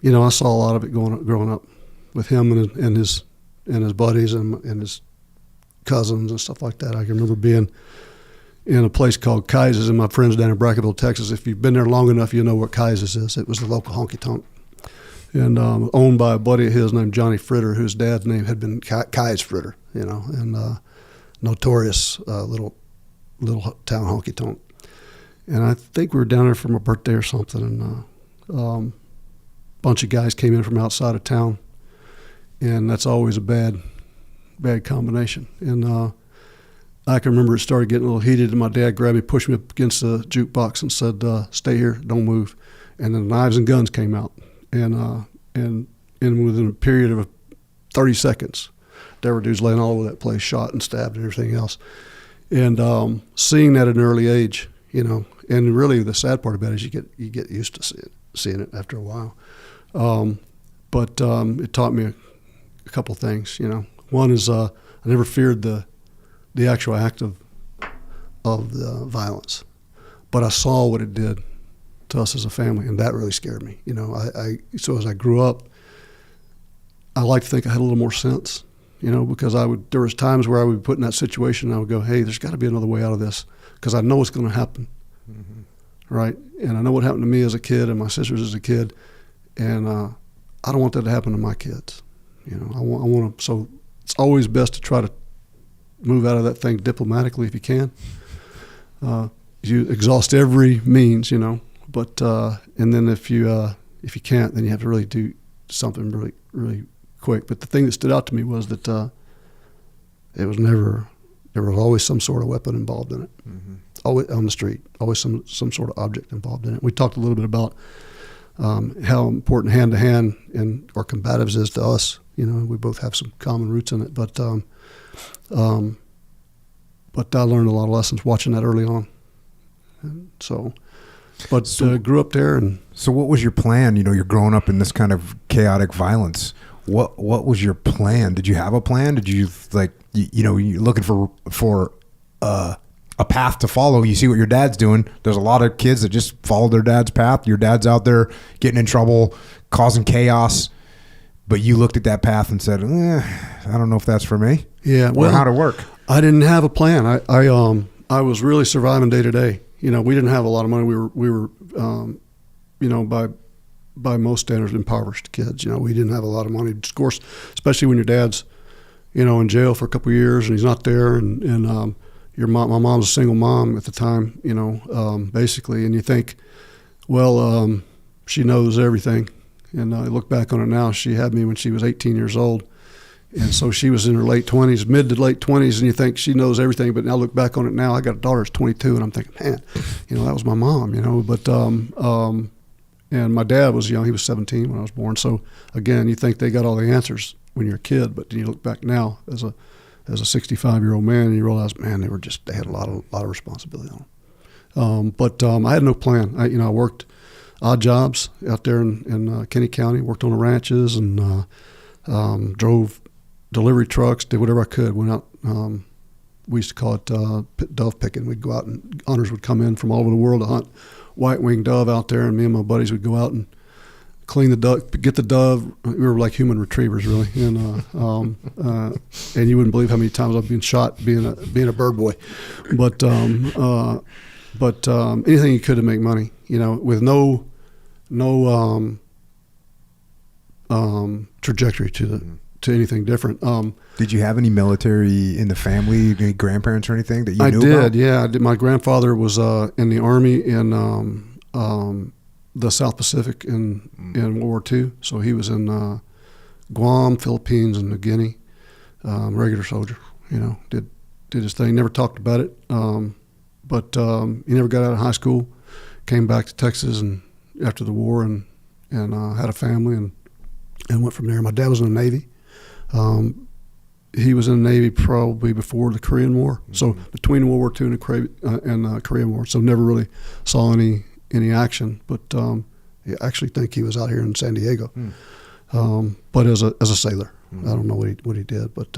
I saw a lot of it growing up with him and his buddies and his cousins and stuff like that. I can remember being in a place called Kaiser's, and my friends down in Brackenville, Texas. If you've been there long enough, you know what Kaiser's is. It was the local honky tonk, and owned by a buddy of his named Johnny Fritter, whose dad's name had been Kai's Fritter, and notorious little town honky tonk. And I think we were down there for my birthday or something, and bunch of guys came in from outside of town, and that's always a bad combination. And I can remember it started getting a little heated, and my dad grabbed me, pushed me up against the jukebox, and said, "Stay here, don't move." And then knives and guns came out, and within a period of 30 seconds, there were dudes laying all over that place, shot and stabbed and everything else. And seeing that at an early age, and really the sad part about it is you get used to seeing it after a while. But it taught me a couple things. One is I never feared the actual act of the violence, but I saw what it did to us as a family, and that really scared me. So as I grew up, I like to think I had a little more sense, because there was times where I would be put in that situation and I would go, hey, there's got to be another way out of this, because I know it's going to happen, right? And I know what happened to me as a kid and my sisters as a kid, and I don't want that to happen to my kids. I want to. So it's always best to try to move out of that thing diplomatically if you can. You exhaust every means, but and then if you can't, then you have to really do something really, really quick. But the thing that stood out to me was that there was always some sort of weapon involved in it. Always on the street, always some sort of object involved in it. We talked a little bit about how important hand-to-hand or combatives is to us. We both have some common roots in it, but I learned a lot of lessons watching that early on. And so grew up there. And so what was your plan? You're growing up in this kind of chaotic violence. What was your plan? Did you have a plan? Did you you're looking for a path to follow? You see what your dad's doing. There's a lot of kids that just follow their dad's path. Your dad's out there getting in trouble, causing chaos, but you looked at that path and said, I don't know if that's for me. Yeah, well, how'd it work? I didn't have a plan. I was really surviving day to day. We didn't have a lot of money. We were by most standards impoverished kids. We didn't have a lot of money. Of course, especially when your dad's in jail for a couple of years and he's not there, and my mom's a single mom at the time, basically, and you think, well, she knows everything. And I look back on it now, she had me when she was 18 years old. And so she was in her mid to late 20s, and you think she knows everything. But now look back on it now, I got a daughter that's 22, and I'm thinking, man, that was my mom, But, and my dad was young. He was 17 when I was born. So, again, you think they got all the answers when you're a kid. But then you look back now as a 65-year-old man, and you realize, man, they had a lot of responsibility on them. But I had no plan. I worked odd jobs out there in Kenny County, worked on the ranches, and drove delivery trucks, did whatever I could. Went out, we used to call it dove picking. We'd go out, and hunters would come in from all over the world to hunt white-winged dove out there, and me and my buddies would go out and clean the dove, get the dove. We were like human retrievers, really, and you wouldn't believe how many times I've been shot being a bird boy, but anything you could to make money, with no trajectory to anything different. Did you have any military in the family, any grandparents or anything that you knew about? I did, yeah. I did. My grandfather was in the Army in the South Pacific in World War II. So he was in Guam, Philippines, and New Guinea. Regular soldier, did his thing. Never talked about it, but he never got out of high school. Came back to Texas and after the war and had a family and went from there. My dad was in the Navy. He was in the Navy probably before the Korean War, so between World War II and the Korean War. So never really saw any action, but I actually think he was out here in San Diego, but as a sailor. I don't know what he did, but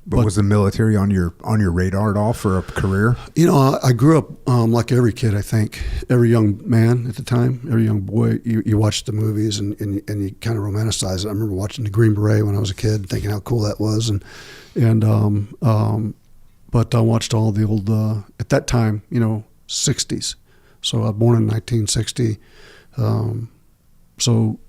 But was the military on your radar at all for a career? You know, I grew up like every kid, I think. Every young man at the time, every young boy, you watch the movies and you kind of romanticize it. I remember watching the Green Beret when I was a kid, thinking how cool that was. But I watched all the old, at that time, you know, 60s. So I was born in 1960. So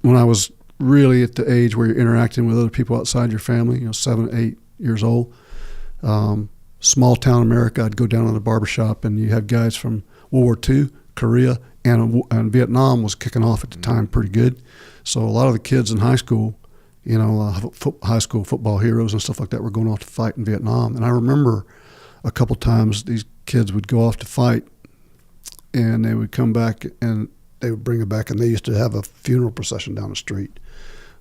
when I was really at the age where you're interacting with other people outside your family, you know, 7, 8 years old. Small town America, I'd go down to the barbershop and you have guys from World War II, Korea, and Vietnam was kicking off at the time pretty good. So a lot of the kids in high school, you know, high school football heroes and stuff like that were going off to fight in Vietnam. And I remember a couple times these kids would go off to fight and they would come back and they would bring it back, and they used to have a funeral procession down the street.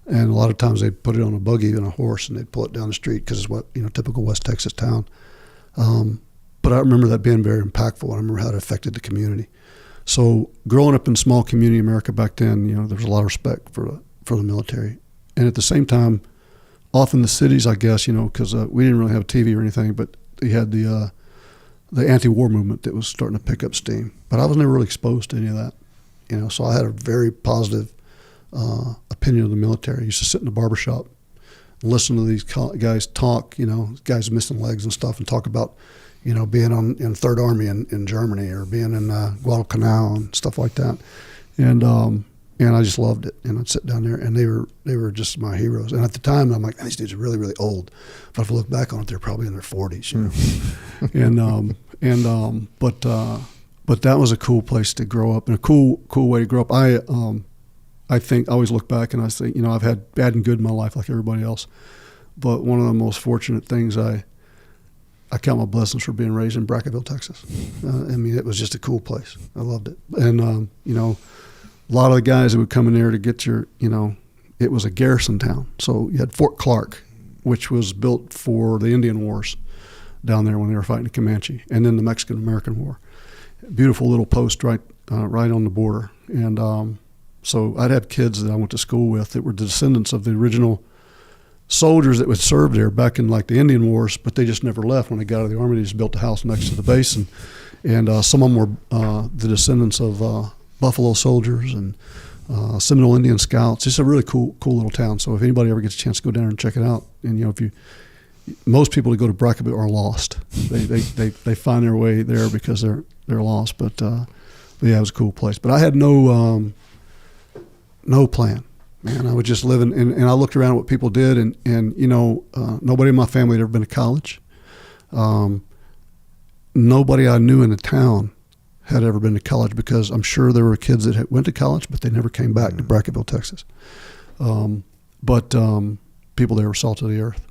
And a lot of times they'd put it on a buggy and a horse and they'd pull it down the street because it's what, you know, typical West Texas town. But I remember that being very impactful. I remember how it affected the community. So growing up in small community America back then, you know, there was a lot of respect for the military. And at the same time, off in the cities, I guess, you know, because we didn't really have TV or anything, but you had the anti-war movement that was starting to pick up steam. But I was never really exposed to any of that, you know, so I had a very positive opinion of the military. I used to sit in the barbershop and listen to these guys talk, you know, guys missing legs and stuff, and talk about, you know, being in Third Army in Germany or being in Guadalcanal and stuff like that. And I just loved it. And I'd sit down there, and they were just my heroes. And at the time, I'm like, man, these dudes are really, really old. But if I look back on it, they're probably in their 40s, you know. But that was a cool place to grow up, and a cool way to grow up. I think I always look back and I say, you know, I've had bad and good in my life like everybody else. But one of the most fortunate things, I count my blessings for being raised in Brackettville, Texas. I mean, it was just a cool place. I loved it. And, you know, a lot of the guys that would come in there to get your, you know, it was a garrison town. So you had Fort Clark, which was built for the Indian Wars down there when they were fighting the Comanche, and then the Mexican-American War. Beautiful little post right on the border. And so I'd have kids that I went to school with that were the descendants of the original soldiers that would serve there back in like the Indian Wars, but they just never left. When they got out of the Army, they just built a house next to the base. And some of them were the descendants of Buffalo soldiers and Seminole Indian Scouts. It's a really cool little town. So if anybody ever gets a chance to go down there and check it out, and you know, most people that go to Brackettville are lost. They find their way there because they're lost. But yeah, it was a cool place. But I had no plan, man. I was just living, and I looked around at what people did, and you know, nobody in my family had ever been to college. Nobody I knew in the town had ever been to college, because I'm sure there were kids that went to college, but they never came back to Brackettville, Texas. But people there were salt of the earth.